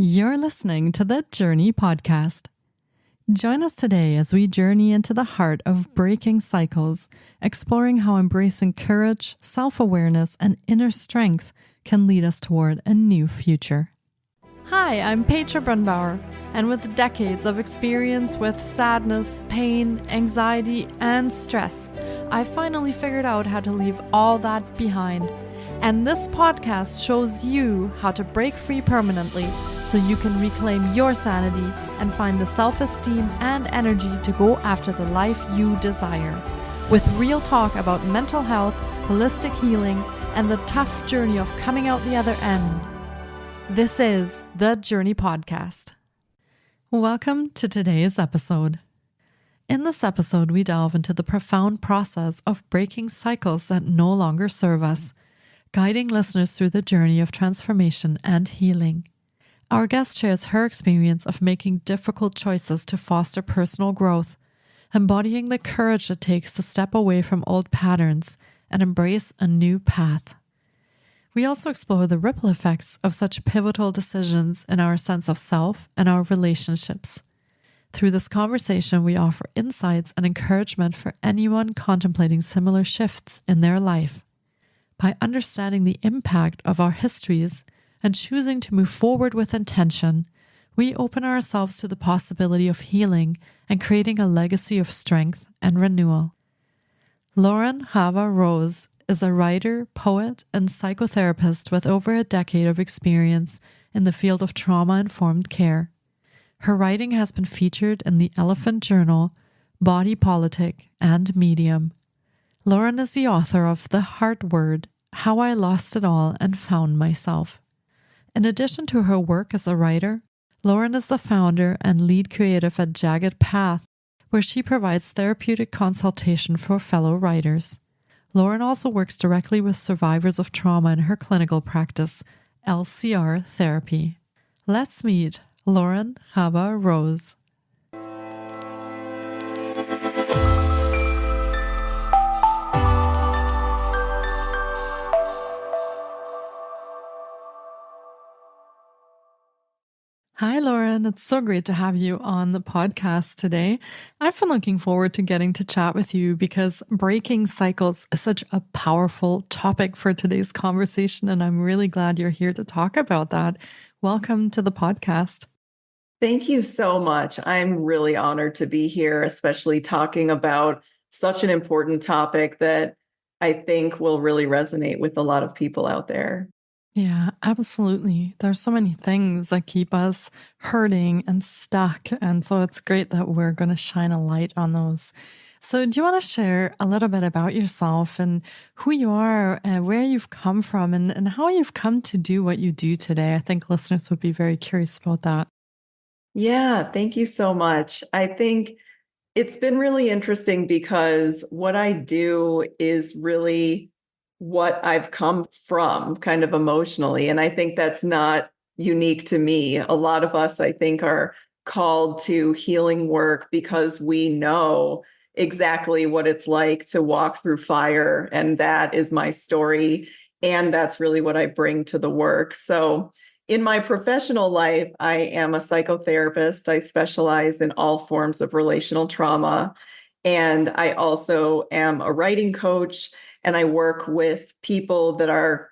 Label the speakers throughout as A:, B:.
A: You're listening to the Journey Podcast. Join us today as we journey into the heart of breaking cycles, exploring how embracing courage, self-awareness, and inner strength can lead us toward a new future. Hi, I'm Petra Brunbauer, and with decades of experience with sadness, pain, anxiety, and stress, I finally figured out how to leave all that behind. And this podcast shows you how to break free permanently so you can reclaim your sanity and find the self-esteem and energy to go after the life you desire. With real talk about mental health, holistic healing, and the tough journey of coming out the other end. This is the Journey Podcast. Welcome to today's episode. In this episode, we delve into the profound process of breaking cycles that no longer serve us, guiding listeners through the journey of transformation and healing. Our guest shares her experience of making difficult choices to foster personal growth, embodying the courage it takes to step away from old patterns and embrace a new path. We also explore the ripple effects of such pivotal decisions in our sense of self and our relationships. Through this conversation, we offer insights and encouragement for anyone contemplating similar shifts in their life. By understanding the impact of our histories and choosing to move forward with intention, we open ourselves to the possibility of healing and creating a legacy of strength and renewal. Chava Rose is a writer, poet, and psychotherapist with over a decade of experience in the field of trauma-informed care. Her writing has been featured in the Elephant Journal, Politic, and Medium. Lauren is the author of The Heart Word, How I Lost It All and Found Myself. In addition to her work as a writer, Lauren is the founder and lead creative at Jagged Path, where she provides therapeutic consultation for fellow writers. Lauren also works directly with survivors of trauma in her clinical practice, LCR therapy. Let's meet Lauren Chava Rose. Hi, Lauren. It's so great to have you on the podcast today. I've been looking forward to getting to chat with you because breaking cycles is such a powerful topic for today's conversation, and I'm really glad you're here to talk about that. Welcome to the podcast.
B: Thank you so much. I'm really honored to be here, especially talking about such an important topic that I think will really resonate with a lot of people out there.
A: Yeah, absolutely. There's so many things that keep us hurting and stuck. And so it's great that we're going to shine a light on those. So do you want to share a little bit about yourself and who you are, where you've come from, and how you've come to do what you do today? I think listeners would be very curious about that.
B: Yeah, thank you so much. I think it's been really interesting because what I do is really what I've come from kind of emotionally. And I think that's not unique to me. A lot of us, I think, are called to healing work because we know exactly what it's like to walk through fire. And that is my story. And that's really what I bring to the work. So in my professional life, I am a psychotherapist. I specialize in all forms of relational trauma. And I also am a writing coach. And I work with people that are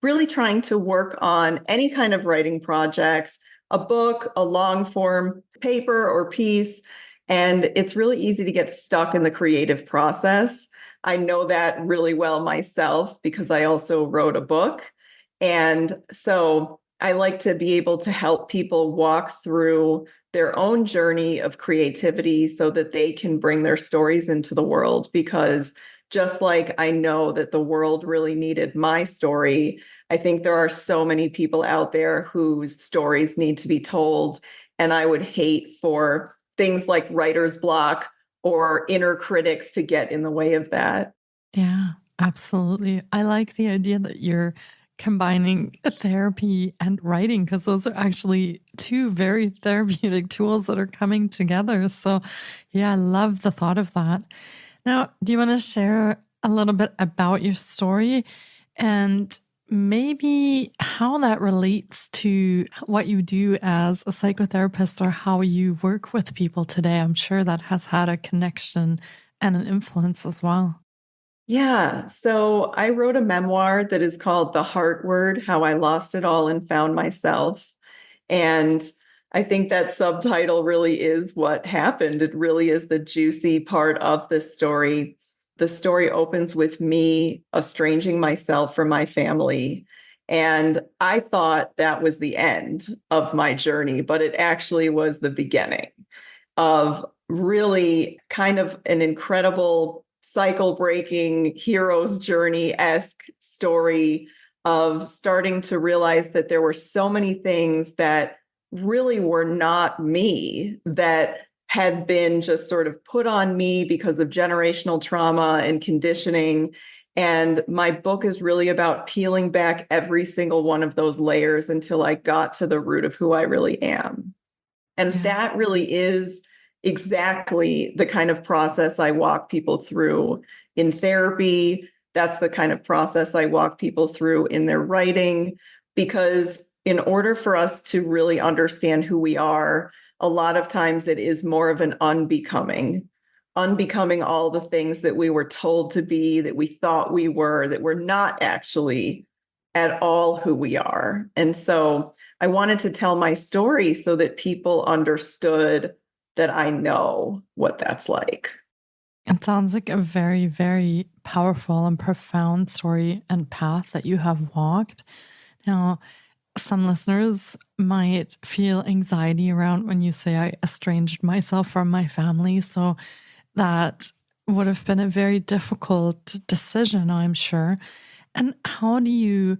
B: really trying to work on any kind of writing project, a book, a long form paper or piece. And it's really easy to get stuck in the creative process. I know that really well myself because I also wrote a book. And so I like to be able to help people walk through their own journey of creativity so that they can bring their stories into the world, because just like I know that the world really needed my story, I think there are so many people out there whose stories need to be told. And I would hate for things like writer's block or inner critics to get in the way of that.
A: Yeah, absolutely. I like the idea that you're combining therapy and writing, because those are actually two very therapeutic tools that are coming together. So yeah, I love the thought of that. Now, do you want to share a little bit about your story and maybe how that relates to what you do as a psychotherapist or how you work with people today. I'm sure that has had a connection and an influence as well.
B: Yeah. So I wrote a memoir that is called The Heart Word: How I Lost It All and Found Myself. And I think that subtitle really is what happened. It really is the juicy part of this story. The story opens with me estranging myself from my family. And I thought that was the end of my journey, but it actually was the beginning of really kind of an incredible cycle breaking hero's journey-esque story of starting to realize that there were so many things that really were not me, that had been just sort of put on me because of generational trauma and conditioning. And my book is really about peeling back every single one of those layers until I got to the root of who I really am. And
A: Yeah.
B: that really is exactly the kind of process I walk people through in therapy. That's the kind of process I walk people through in their writing, because in order for us to really understand who we are, a lot of times it is more of an unbecoming all the things that we were told to be, that we thought we were, that we're not actually at all who we are. And so I wanted to tell my story so that people understood that I know what that's like.
A: It sounds like a very, very powerful and profound story and path that you have walked. Now, some listeners might feel anxiety around when you say I estranged myself from my family. So that would have been a very difficult decision, I'm sure. And how do you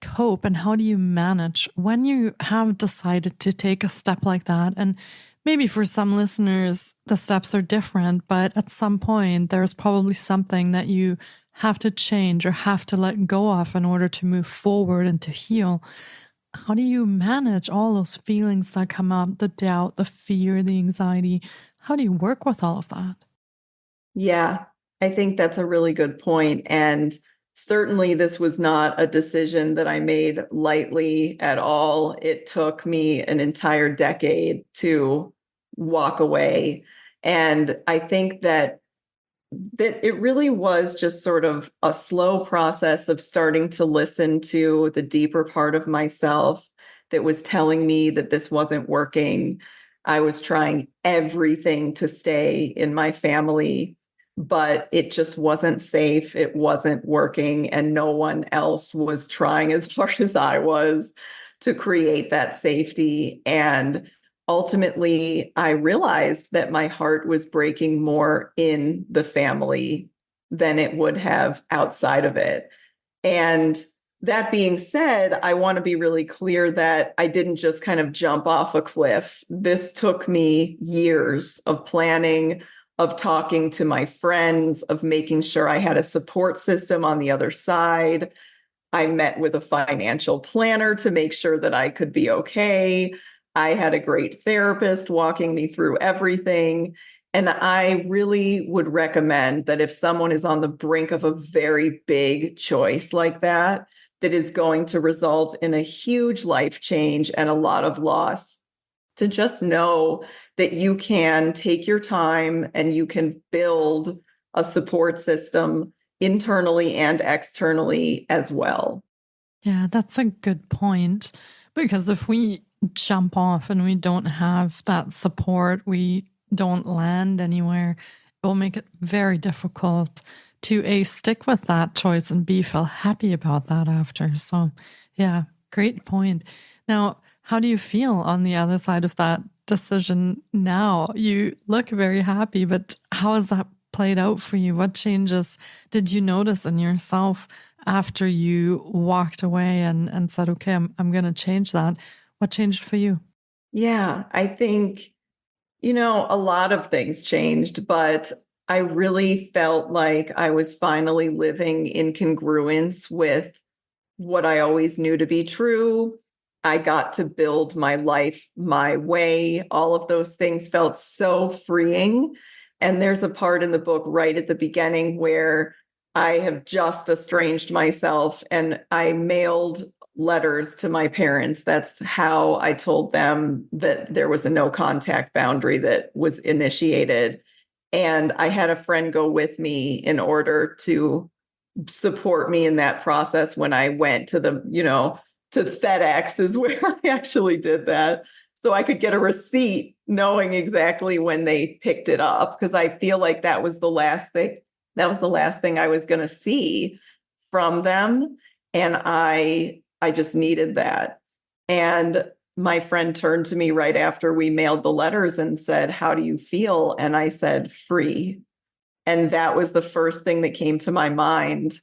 A: cope and how do you manage when you have decided to take a step like that? And maybe for some listeners, the steps are different, but at some point, there's probably something that you have to change or have to let go of in order to move forward and to heal. How do you manage all those feelings that come up, the doubt, the fear, the anxiety? How do you work with all of that?
B: Yeah, I think that's a really good point. And certainly, this was not a decision that I made lightly at all. It took me an entire decade to walk away. And I think that it really was just sort of a slow process of starting to listen to the deeper part of myself that was telling me that this wasn't working. I was trying everything to stay in my family, but it just wasn't safe. It wasn't working, and no one else was trying as hard as I was to create that safety. And ultimately, I realized that my heart was breaking more in the family than it would have outside of it. And that being said, I want to be really clear that I didn't just kind of jump off a cliff. This took me years of planning, of talking to my friends, of making sure I had a support system on the other side. I met with a financial planner to make sure that I could be okay. I had a great therapist walking me through everything. And I really would recommend that if someone is on the brink of a very big choice like that, that is going to result in a huge life change and a lot of loss, to just know that you can take your time and you can build a support system internally and externally as well.
A: Yeah, that's a good point. Because if we jump off and we don't have that support, we don't land anywhere, it will make it very difficult to A, stick with that choice and B, feel happy about that after. So, yeah, great point. Now, how do you feel on the other side of that decision now? You look very happy, but how has that played out for you? What changes did you notice in yourself after you walked away and said, okay, I'm going to change that? What changed for you?
B: Yeah, I think, a lot of things changed, but I really felt like I was finally living in congruence with what I always knew to be true. I got to build my life my way. All of those things felt so freeing. And there's a part in the book right at the beginning where I have just estranged myself and I mailed letters to my parents. That's how I told them that there was a no contact boundary that was initiated. And I had a friend go with me in order to support me in that process when I went to to FedEx is where I actually did that. So I could get a receipt knowing exactly when they picked it up, because I feel like that was the last thing. That was the last thing I was going to see from them. And I just needed that. And my friend turned to me right after we mailed the letters and said, "How do you feel?" And I said, "Free." And that was the first thing that came to my mind.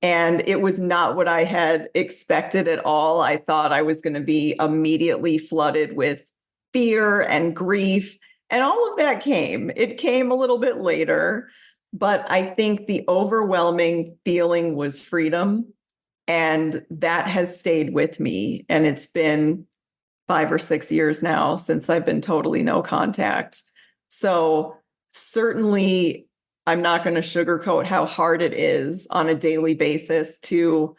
B: And it was not what I had expected at all. I thought I was going to be immediately flooded with fear and grief. And all of that came. It came a little bit later. But I think the overwhelming feeling was freedom. And that has stayed with me. And it's been 5 or 6 years now since I've been totally no contact. So certainly, I'm not going to sugarcoat how hard it is on a daily basis to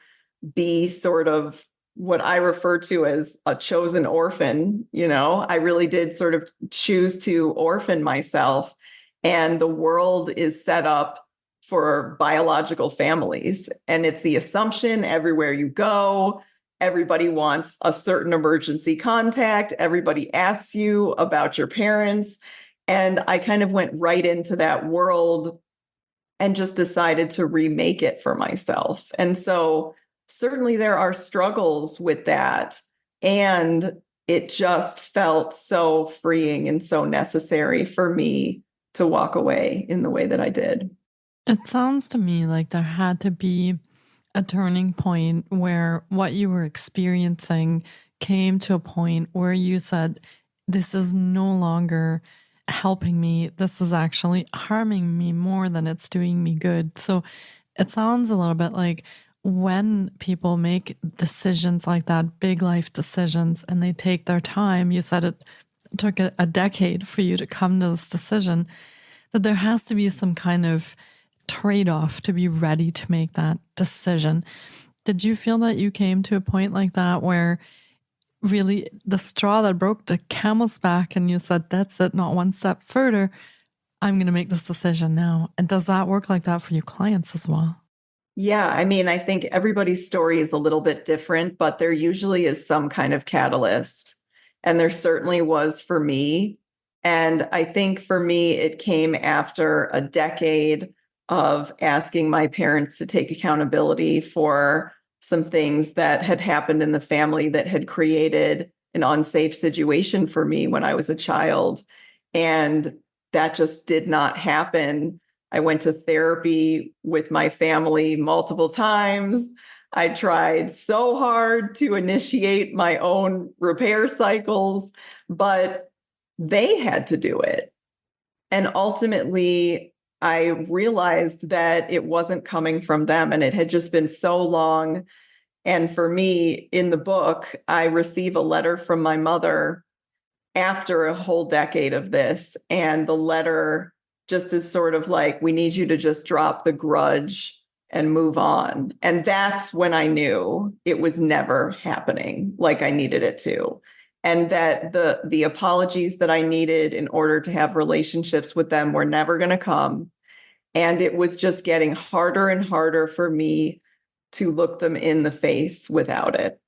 B: be sort of what I refer to as a chosen orphan. I really did sort of choose to orphan myself, and the world is set up for biological families. And it's the assumption everywhere you go, everybody wants a certain emergency contact. Everybody asks you about your parents. And I kind of went right into that world and just decided to remake it for myself. And so certainly there are struggles with that. And it just felt so freeing and so necessary for me to walk away in the way that I did.
A: It sounds to me like there had to be a turning point where what you were experiencing came to a point where you said, "This is no longer helping me. This is actually harming me more than it's doing me good." So it sounds a little bit like when people make decisions like that, big life decisions, and they take their time, you said it took a decade for you to come to this decision, that there has to be some kind of trade-off to be ready to make that decision. Did you feel that you came to a point like that where really the straw that broke the camel's back and you said, "That's it, not one step further, I'm going to make this decision now"? And does that work like that for your clients as well?
B: Yeah, I mean, I think everybody's story is a little bit different, but there usually is some kind of catalyst. And there certainly was for me. And I think for me, it came after a decade of asking my parents to take accountability for some things that had happened in the family that had created an unsafe situation for me when I was a child. And that just did not happen. I went to therapy with my family multiple times. I tried so hard to initiate my own repair cycles, but they had to do it. And ultimately, I realized that it wasn't coming from them, and it had just been so long. And for me, in the book, I receive a letter from my mother after a whole decade of this. And the letter just is sort of like, "We need you to just drop the grudge and move on." And that's when I knew it was never happening like I needed it to. And that the apologies that I needed in order to have relationships with them were never going to come. And it was just getting harder and harder for me to look them in the face without it.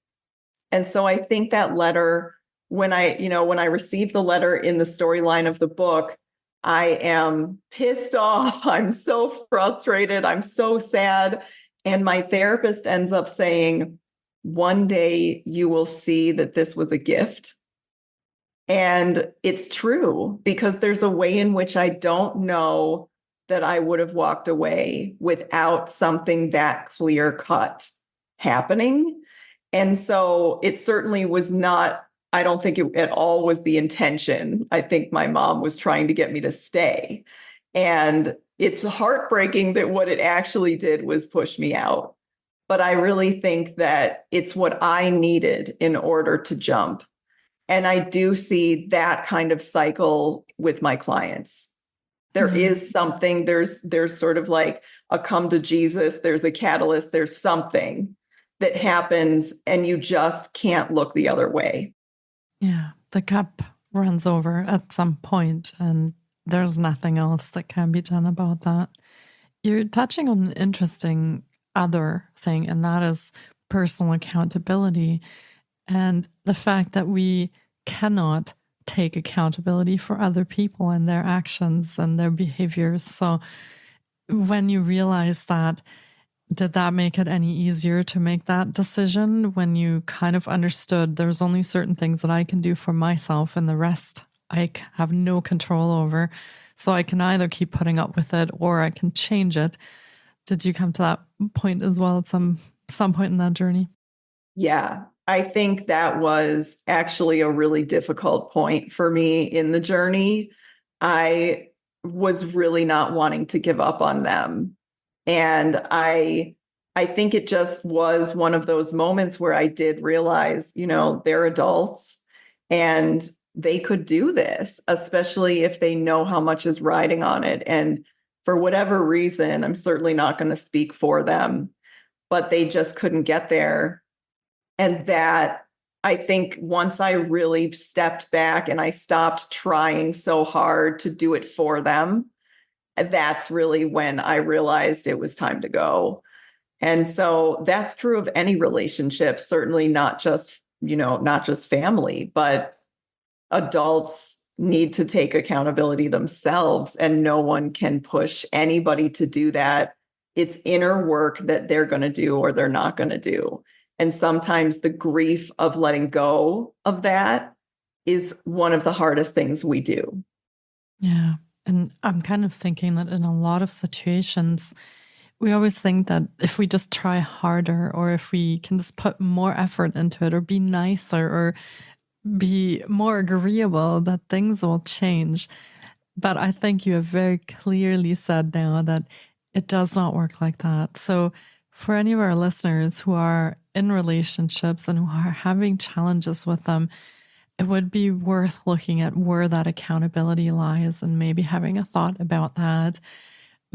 B: And so I think that letter, when I received the letter in the storyline of the book, I am pissed off. I'm so frustrated. I'm so sad. And my therapist ends up saying, "One day you will see that this was a gift." And it's true, because there's a way in which I don't know that I would have walked away without something that clear cut happening. And so it certainly was not, I don't think it at all was the intention. I think my mom was trying to get me to stay. And it's heartbreaking that what it actually did was push me out. But I really think that it's what I needed in order to jump. And I do see that kind of cycle with my clients. There
A: Yeah.
B: is something, there's sort of like a come to Jesus, there's a catalyst, there's something that happens and you just can't look the other way.
A: Yeah. The cup runs over at some point, and there's nothing else that can be done about that. You're touching on an interesting other thing, and that is personal accountability and the fact that we cannot take accountability for other people and their actions and their behaviors. So when you realize that, did that make it any easier to make that decision when you kind of understood there's only certain things that I can do for myself and the rest have no control over? So I can either keep putting up with it or I can change it. Did you come to that point as well at some point in that journey?
B: Yeah, I think that was actually a really difficult point for me in the journey. I was really not wanting to give up on them. And I think it just was one of those moments where I did realize, they're adults and they could do this, especially if they know how much is riding on it. And for whatever reason, I'm certainly not going to speak for them, but they just couldn't get there. And that, I think once I really stepped back and I stopped trying so hard to do it for them, that's really when I realized it was time to go. And so that's true of any relationship, certainly not just family, but adults need to take accountability themselves, and no one can push anybody to do that. It's inner work that they're going to do or they're not going to do. And sometimes the grief of letting go of that is one of the hardest things we do.
A: Yeah. And I'm kind of thinking that in a lot of situations, we always think that if we just try harder or if we can just put more effort into it or be nicer or be more agreeable, that things will change. But I think you have very clearly said now that it does not work like that. So, for any of our listeners who are in relationships and who are having challenges with them, it would be worth looking at where that accountability lies and maybe having a thought about that.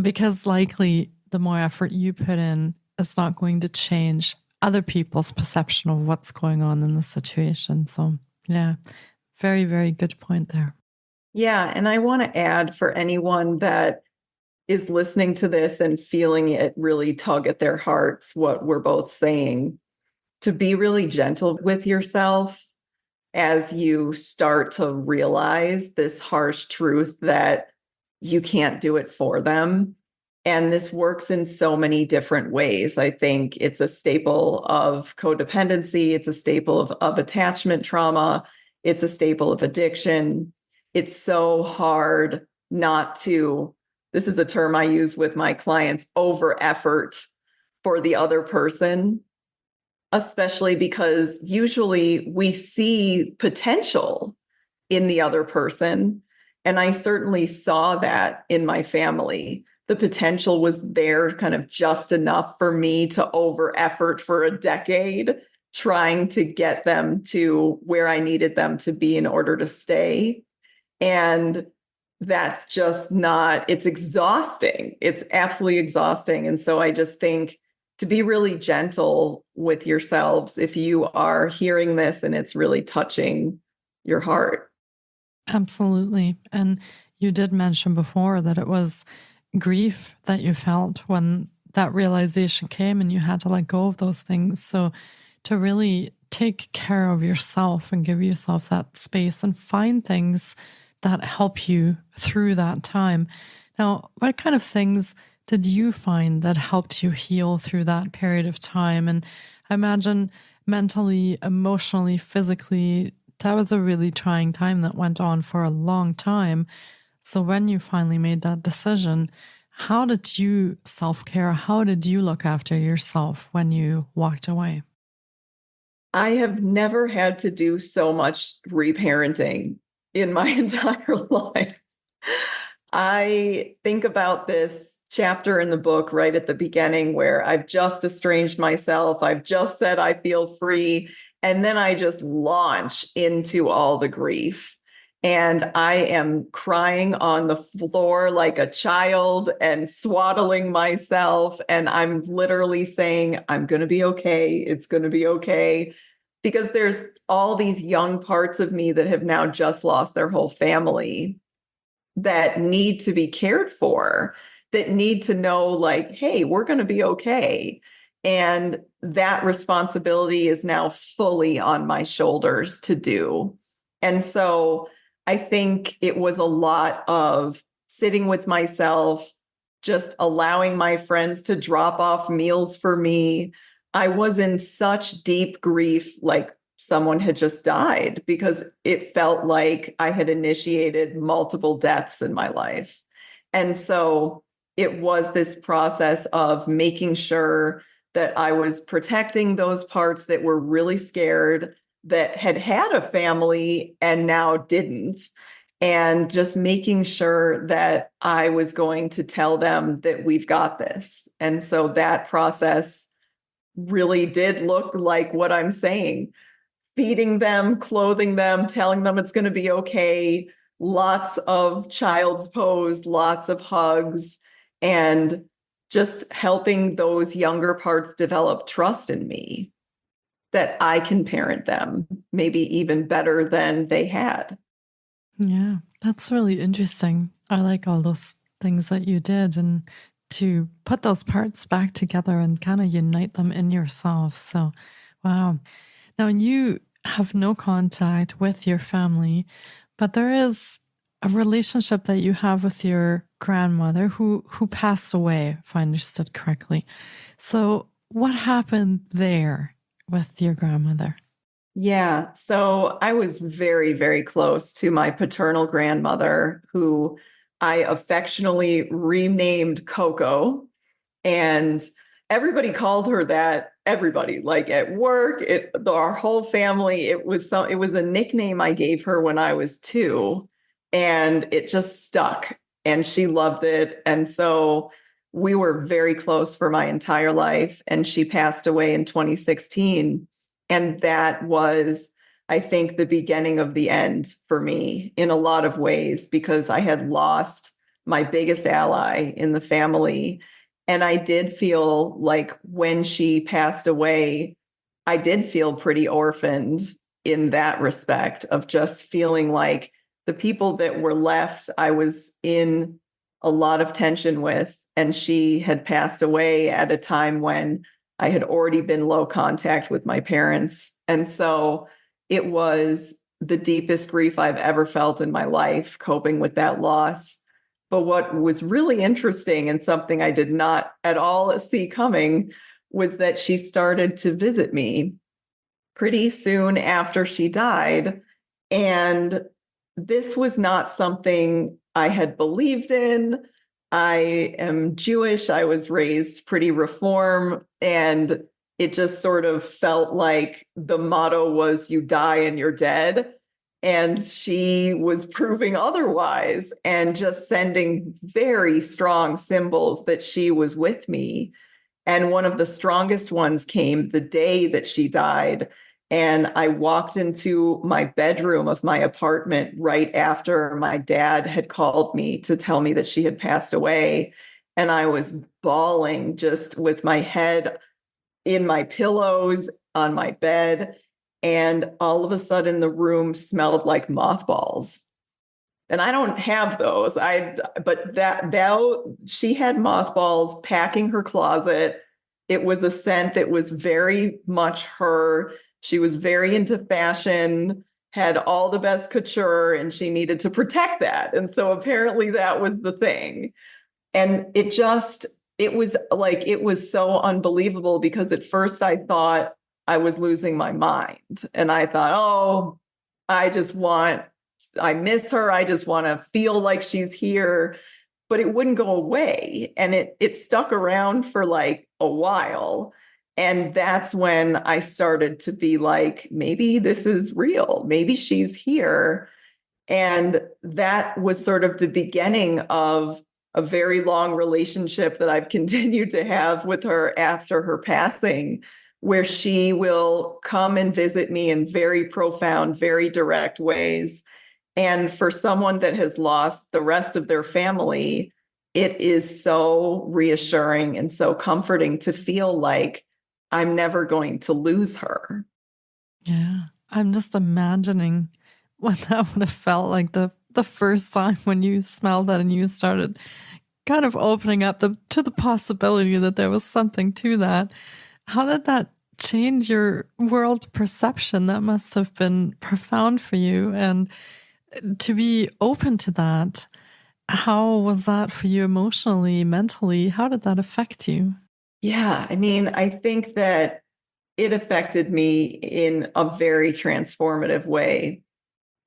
A: Because likely the more effort you put in, it's not going to change other people's perception of what's going on in the situation. So, yeah, very, very good point there.
B: Yeah. And I want to add, for anyone that is listening to this and feeling it really tug at their hearts, what we're both saying, to be really gentle with yourself as you start to realize this harsh truth that you can't do it for them. And this works in so many different ways. I think it's a staple of codependency. It's a staple of attachment trauma. It's a staple of addiction. It's so hard not to, this is a term I use with my clients, over effort for the other person, especially because usually we see potential in the other person. And I certainly saw that in my family. The potential was there kind of just enough for me to over effort for a decade, trying to get them to where I needed them to be in order to stay. And that's just not, it's exhausting. It's absolutely exhausting. And so I just think to be really gentle with yourselves if you are hearing this and it's really touching your heart.
A: Absolutely. And you did mention before that it was grief that you felt when that realization came and you had to let go of those things. So to really take care of yourself and give yourself that space and find things that help you through that time. Now, what kind of things did you find that helped you heal through that period of time? And I imagine mentally, emotionally, physically, that was a really trying time that went on for a long time. So when you finally made that decision, how did you self-care? How did you look after yourself when you walked away?
B: I have never had to do so much reparenting in my entire life. I think about this chapter in the book right at the beginning where I've just estranged myself. I've just said I feel free. And then I just launch into all the grief. And I am crying on the floor like a child and swaddling myself. And I'm literally saying, I'm going to be okay. It's going to be okay. Because there's all these young parts of me that have now just lost their whole family that need to be cared for, that need to know, like, hey, we're going to be okay. And that responsibility is now fully on my shoulders to do. And so I think it was a lot of sitting with myself, just allowing my friends to drop off meals for me. I was in such deep grief, like someone had just died, because it felt like I had initiated multiple deaths in my life. And so it was this process of making sure that I was protecting those parts that were really scared, that had had a family and now didn't, and just making sure that I was going to tell them that we've got this. And so that process really did look like what I'm saying: feeding them, clothing them, telling them it's going to be okay, lots of child's pose, lots of hugs, and just helping those younger parts develop trust in me that I can parent them maybe even better than they had.
A: Yeah, that's really interesting. I like all those things that you did, and to put those parts back together and kind of unite them in yourself. So, wow. Now, you have no contact with your family, but there is a relationship that you have with your grandmother who passed away, if I understood correctly. So, what happened there with your grandmother?
B: Yeah. So I was very, very close to my paternal grandmother, who I affectionately renamed Coco. And everybody called her that. Everybody, like at work, our whole family, it was a nickname I gave her when I was 2, and it just stuck, and she loved it. And so we were very close for my entire life. And she passed away in 2016. And that was, I think, the beginning of the end for me in a lot of ways, because I had lost my biggest ally in the family. And I did feel like when she passed away, I did feel pretty orphaned in that respect, of just feeling like the people that were left, I was in a lot of tension with. And she had passed away at a time when I had already been low contact with my parents. And so it was the deepest grief I've ever felt in my life, coping with that loss. But what was really interesting, and something I did not at all see coming, was that she started to visit me pretty soon after she died. And this was not something I had believed in. I am Jewish. I was raised pretty reform. And it just sort of felt like the motto was, you die and you're dead. And she was proving otherwise, and just sending very strong symbols that she was with me. And one of the strongest ones came the day that she died. And I walked into my bedroom of my apartment right after my dad had called me to tell me that she had passed away. And I was bawling, just with my head in my pillows on my bed. And all of a sudden, the room smelled like mothballs. And I don't have those. But that she had mothballs packing her closet. It was a scent that was very much her. She was very into fashion, had all the best couture, and she needed to protect that. And so apparently that was the thing. And it was so unbelievable, because at first I thought I was losing my mind. And I thought, oh, I miss her. I just want to feel like she's here. But it wouldn't go away. And it stuck around for like a while. And that's when I started to be like, maybe this is real. Maybe she's here. And that was sort of the beginning of a very long relationship that I've continued to have with her after her passing, where she will come and visit me in very profound, very direct ways. And for someone that has lost the rest of their family, it is so reassuring and so comforting to feel like I'm never going to lose her.
A: Yeah. I'm just imagining what that would have felt like the first time when you smelled that and you started kind of opening up to the possibility that there was something to that. How did that change your world perception? That must have been profound for you. And to be open to that, how was that for you emotionally, mentally? How did that affect you?
B: Yeah, I mean, I think that it affected me in a very transformative way.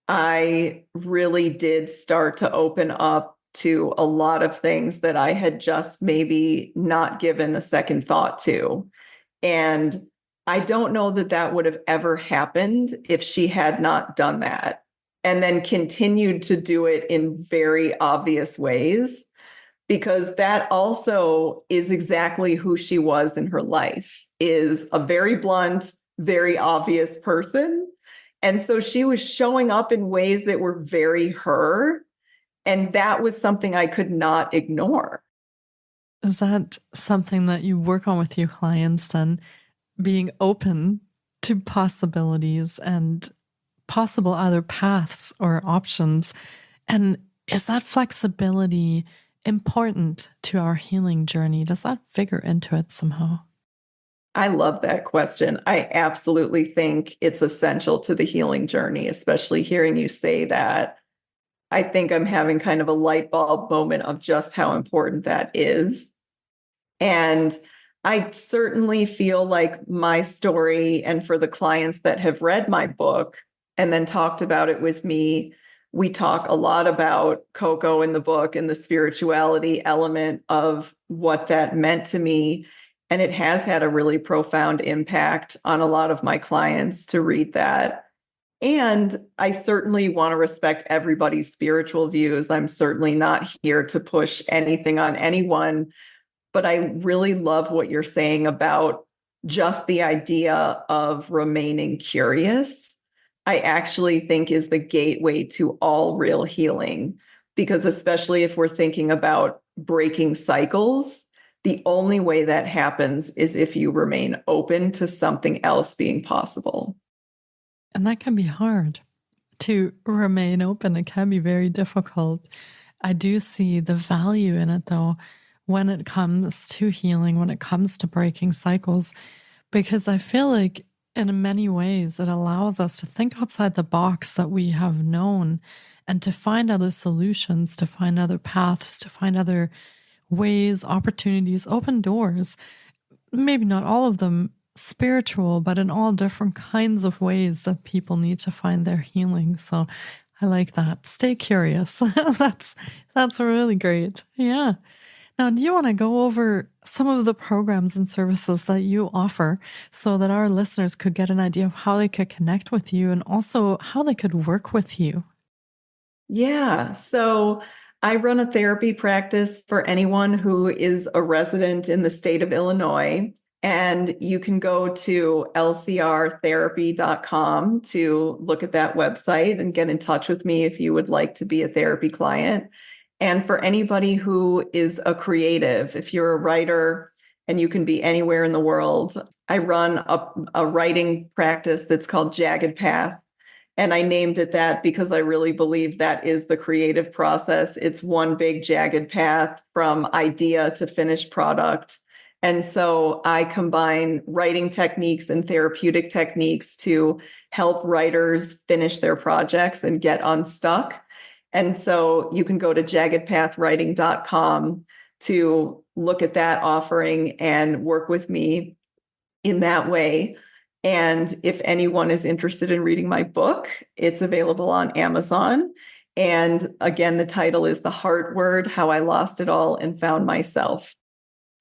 B: I really did start to open up to a lot of things that I had just maybe not given a second thought to. And I don't know that that would have ever happened if she had not done that and then continued to do it in very obvious ways, because that also is exactly who she was in her life, is a very blunt, very obvious person. And so she was showing up in ways that were very her. And that was something I could not ignore.
A: Is that something that you work on with your clients then? Being open to possibilities and possible other paths or options. And is that flexibility important to our healing journey? Does that figure into it somehow?
B: I love that question. I absolutely think it's essential to the healing journey, especially hearing you say that. I think I'm having kind of a light bulb moment of just how important that is. And I certainly feel like my story, and for the clients that have read my book and then talked about it with me, we talk a lot about Coco in the book and the spirituality element of what that meant to me. And it has had a really profound impact on a lot of my clients to read that. And I certainly want to respect everybody's spiritual views. I'm certainly not here to push anything on anyone, but I really love what you're saying about just the idea of remaining curious. I actually think is the gateway to all real healing, because especially if we're thinking about breaking cycles, the only way that happens is if you remain open to something else being possible.
A: And that can be hard to remain open. It can be very difficult. I do see the value in it, though, when it comes to healing, when it comes to breaking cycles, because I feel like in many ways it allows us to think outside the box that we have known and to find other solutions, to find other paths, to find other ways, opportunities, open doors. Maybe not all of them spiritual, but in all different kinds of ways that people need to find their healing. So I like that. Stay curious. That's really great. Yeah. Now, do you want to go over some of the programs and services that you offer so that our listeners could get an idea of how they could connect with you and also how they could work with you?
B: Yeah. So I run a therapy practice for anyone who is a resident in the state of Illinois. And you can go to lcrtherapy.com to look at that website and get in touch with me if you would like to be a therapy client. And for anybody who is a creative, if you're a writer and you can be anywhere in the world, I run a writing practice that's called Jagged Path. And I named it that because I really believe that is the creative process. It's one big jagged path from idea to finished product. And so I combine writing techniques and therapeutic techniques to help writers finish their projects and get unstuck. And so you can go to jaggedpathwriting.com to look at that offering and work with me in that way. And if anyone is interested in reading my book, it's available on Amazon. And again, the title is The Heart Word: How I Lost It All and Found Myself.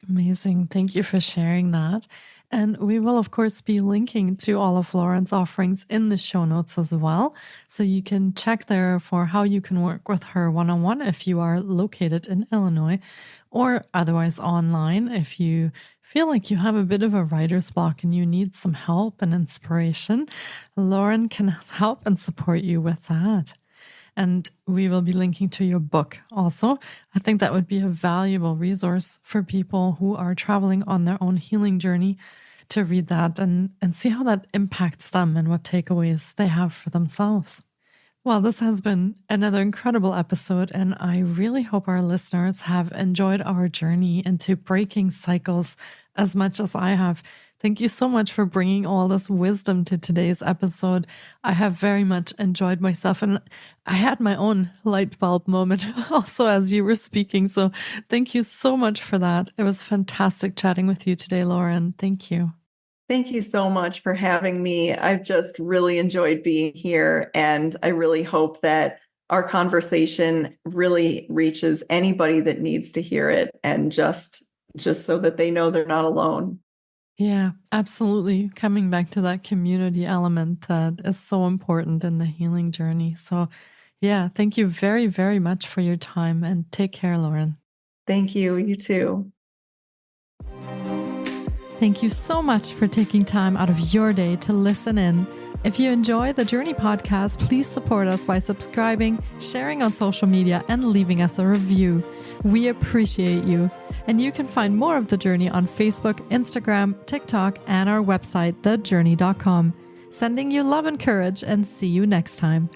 A: Amazing. Thank you for sharing that. And we will, of course, be linking to all of Lauren's offerings in the show notes as well. So you can check there for how you can work with her one-on-one if you are located in Illinois, or otherwise online if you feel like you have a bit of a writer's block and you need some help and inspiration. Lauren can help and support you with that. And we will be linking to your book also. I think that would be a valuable resource for people who are traveling on their own healing journey to read that and see how that impacts them and what takeaways they have for themselves. Well, this has been another incredible episode, and I really hope our listeners have enjoyed our journey into breaking cycles as much as I have. Thank you so much for bringing all this wisdom to today's episode. I have very much enjoyed myself, and I had my own light bulb moment also as you were speaking. So thank you so much for that. It was fantastic chatting with you today, Lauren. Thank you.
B: Thank you so much for having me. I've just really enjoyed being here, and I really hope that our conversation really reaches anybody that needs to hear it, and just so that they know they're not alone.
A: Yeah, absolutely. Coming back to that community element that is so important in the healing journey. So yeah, thank you very, very much for your time, and take care, Lauren.
B: Thank you. You too.
A: Thank you so much for taking time out of your day to listen in. If you enjoy the Journey podcast, please support us by subscribing, sharing on social media, and leaving us a review. We appreciate you. And you can find more of The Journey on Facebook, Instagram, TikTok, and our website, thejourney.com. Sending you love and courage, and see you next time.